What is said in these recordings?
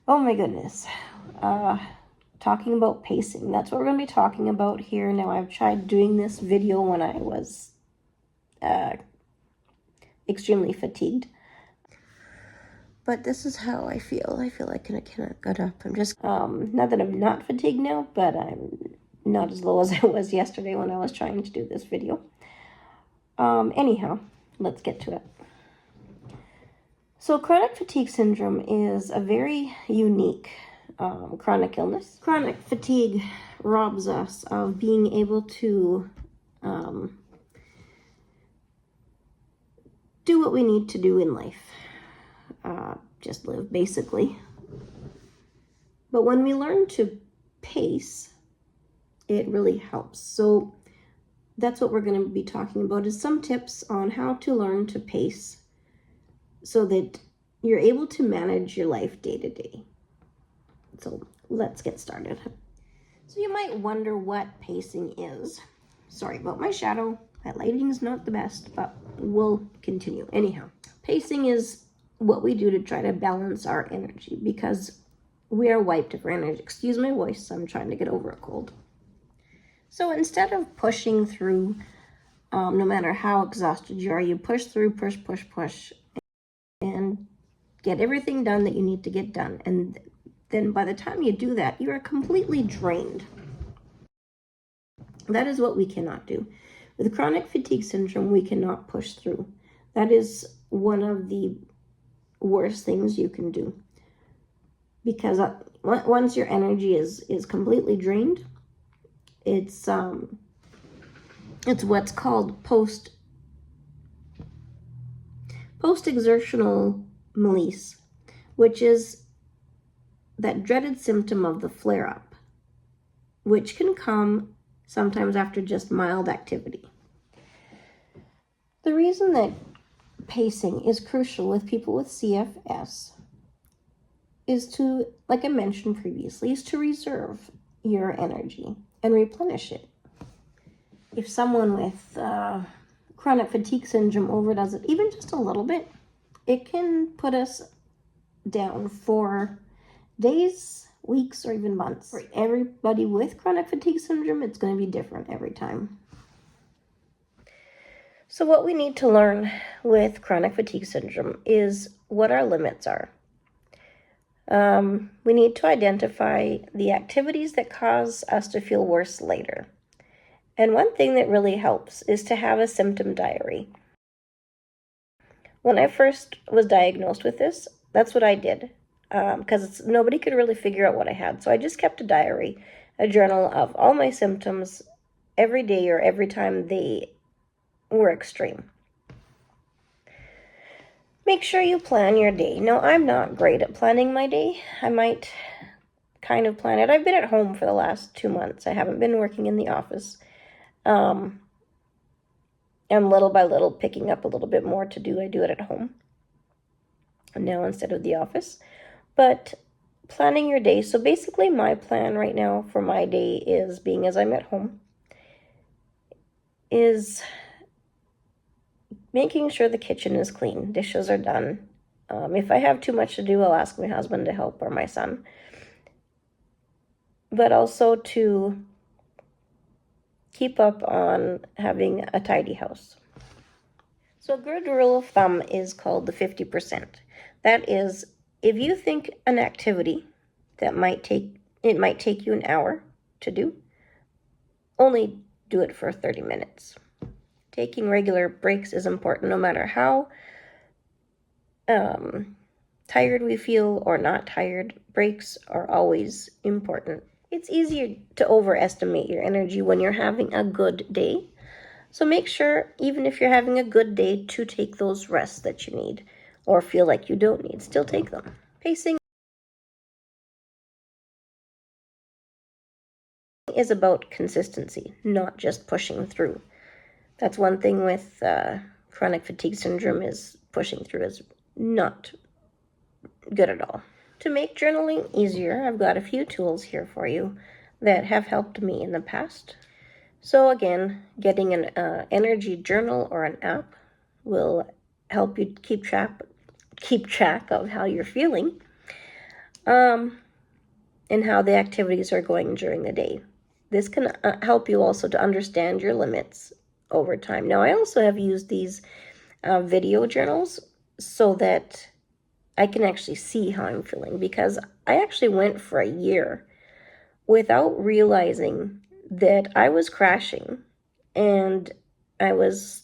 Oh my goodness. Talking about pacing. That's what we're going to be talking about here. Now, I've tried doing this video when I was extremely fatigued. But this is how I feel. I feel like I cannot get up. I'm just, not that I'm not fatigued now, but I'm not as low as I was yesterday when I was trying to do this video. Anyhow, let's get to it. So chronic fatigue syndrome is a very unique chronic illness. Chronic fatigue robs us of being able to do what we need to do in life. Just live, basically. But when we learn to pace, it really helps. So that's what we're going to be talking about, is some tips on how to learn to pace so that you're able to manage your life day to day. So let's get started. So you might wonder what pacing is. Sorry about my shadow. My lighting's not the best, but we'll continue. Anyhow, pacing is what we do to try to balance our energy, because we are wiped of our energy. Excuse my voice, I'm trying to get over a cold. So instead of pushing through, no matter how exhausted you are, you push through, push, and get everything done that you need to get done. And then by the time you do that, you are completely drained. That is what we cannot do. With chronic fatigue syndrome, we cannot push through. That is one of the worst things you can do, because once your energy is completely drained, it's what's called post-exertional malaise, which is that dreaded symptom of the flare-up, which can come sometimes after just mild activity. The reason that pacing is crucial with people with CFS is to, like I mentioned previously, is to reserve your energy and replenish it. If someone with chronic fatigue syndrome overdoes it even just a little bit, it can put us down for days, weeks, or even months. For everybody with chronic fatigue syndrome, it's going to be different every time. So what we need to learn with chronic fatigue syndrome is what our limits are. We need to identify the activities that cause us to feel worse later. And one thing that really helps is to have a symptom diary. When I first was diagnosed with this, that's what I did, because nobody could really figure out what I had. So I just kept a diary, a journal of all my symptoms every day or every time they were extreme. Make sure you plan your day. Now, I'm not great at planning my day. I might kind of plan it. I've been at home for the last 2 months. I haven't been working in the office. I'm little by little picking up a little bit more to do. I do it at home now instead of the office. But planning your day. So basically my plan right now for my day is, being as I'm at home, is making sure the kitchen is clean, dishes are done. If I have too much to do, I'll ask my husband to help, or my son. But also to keep up on having a tidy house. So a good rule of thumb is called the 50%. That is, if you think an activity that might take you an hour to do, only do it for 30 minutes. Taking regular breaks is important, no matter how tired we feel or not tired. Breaks are always important. It's easier to overestimate your energy when you're having a good day. So make sure, even if you're having a good day, to take those rests that you need or feel like you don't need. Still take them. Pacing is about consistency, not just pushing through. That's one thing with chronic fatigue syndrome, is pushing through is not good at all. To make journaling easier, I've got a few tools here for you that have helped me in the past. So again, getting an energy journal or an app will help you keep track of how you're feeling. and how the activities are going during the day. This can help you also to understand your limits over time. Now, I also have used these video journals so that I can actually see how I'm feeling, because I actually went for a year without realizing that I was crashing and I was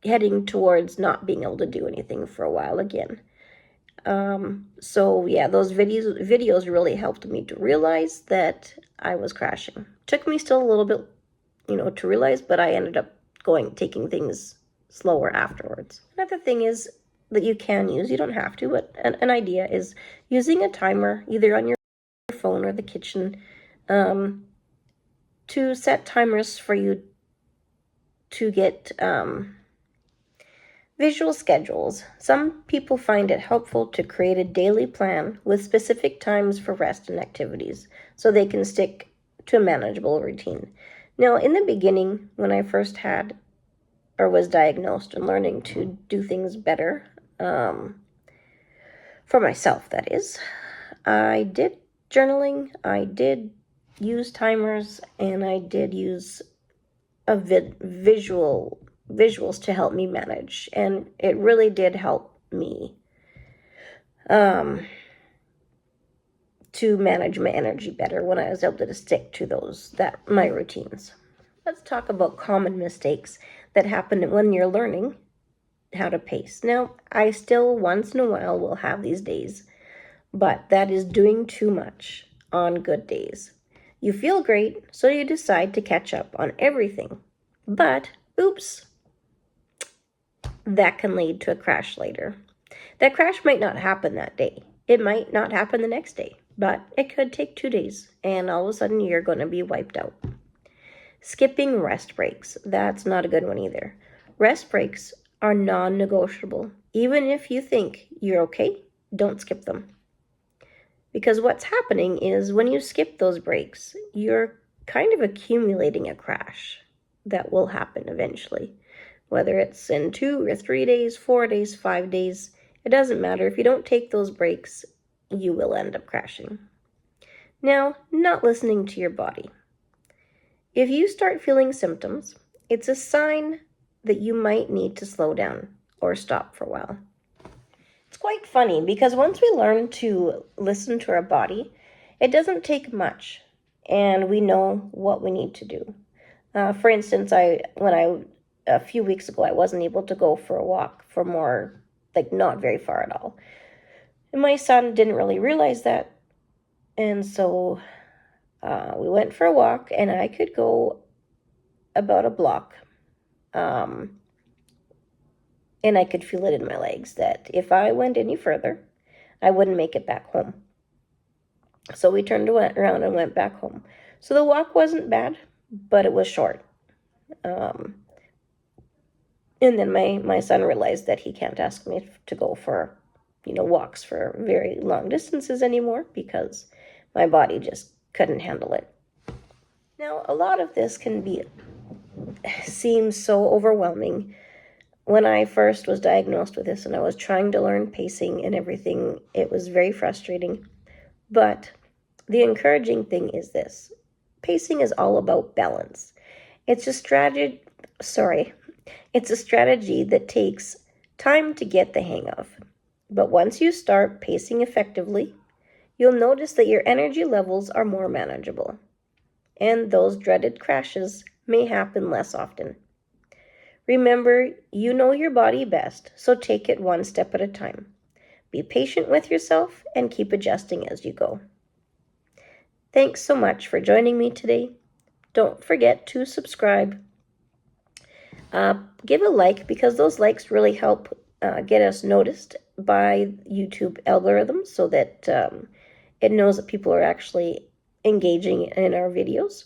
heading towards not being able to do anything for a while again. So yeah, those videos really helped me to realize that I was crashing. Took me still a little bit, to realize, but I ended up taking things slower afterwards. Another thing is that you can use, you don't have to, but an idea is using a timer either on your phone or the kitchen, to set timers for you to get visual schedules. Some people find it helpful to create a daily plan with specific times for rest and activities so they can stick to a manageable routine. Now, in the beginning, when I first had or was diagnosed and learning to do things better, for myself, that is, I did journaling, I did use timers, and I did use a visuals to help me manage, and it really did help me to manage my energy better when I was able to stick to my routines. Let's talk about common mistakes that happen when you're learning how to pace. Now, I still once in a while will have these days, but that is doing too much on good days. You feel great, so you decide to catch up on everything, but oops, that can lead to a crash later. That crash might not happen that day. It might not happen the next day, but it could take 2 days, and all of a sudden you're going to be wiped out. Skipping rest breaks. That's not a good one either. Rest breaks are non-negotiable. Even if you think you're okay, don't skip them. Because what's happening is when you skip those breaks, you're kind of accumulating a crash that will happen eventually. Whether it's in 2 or 3 days, 4 days, 5 days, it doesn't matter. If you don't take those breaks, you will end up crashing. Now, not listening to your body. If you start feeling symptoms, it's a sign that you might need to slow down or stop for a while. It's quite funny because once we learn to listen to our body, it doesn't take much, and we know what we need to do. For instance, a few weeks ago, I wasn't able to go for a walk for more, not very far at all. And my son didn't really realize that. And so we went for a walk, and I could go about a block. And I could feel it in my legs that if I went any further, I wouldn't make it back home. So we turned around and went back home. So the walk wasn't bad, but it was short. And then my son realized that he can't ask me to go for, walks for very long distances anymore because my body just couldn't handle it. Now, a lot of this seems so overwhelming. When I first was diagnosed with this and I was trying to learn pacing and everything, it was very frustrating. But the encouraging thing is this. Pacing is all about balance. It's a strategy that takes time to get the hang of. But once you start pacing effectively, you'll notice that your energy levels are more manageable, and those dreaded crashes may happen less often. Remember, you know your body best, so take it one step at a time. Be patient with yourself and keep adjusting as you go. Thanks so much for joining me today. Don't forget to subscribe. Give a like, because those likes really help get us noticed by YouTube algorithms so that it knows that people are actually engaging in our videos.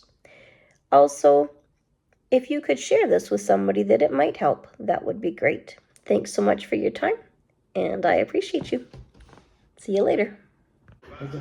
Also, if you could share this with somebody that it might help, that would be great. Thanks so much for your time, and I appreciate you. See you later. Okay.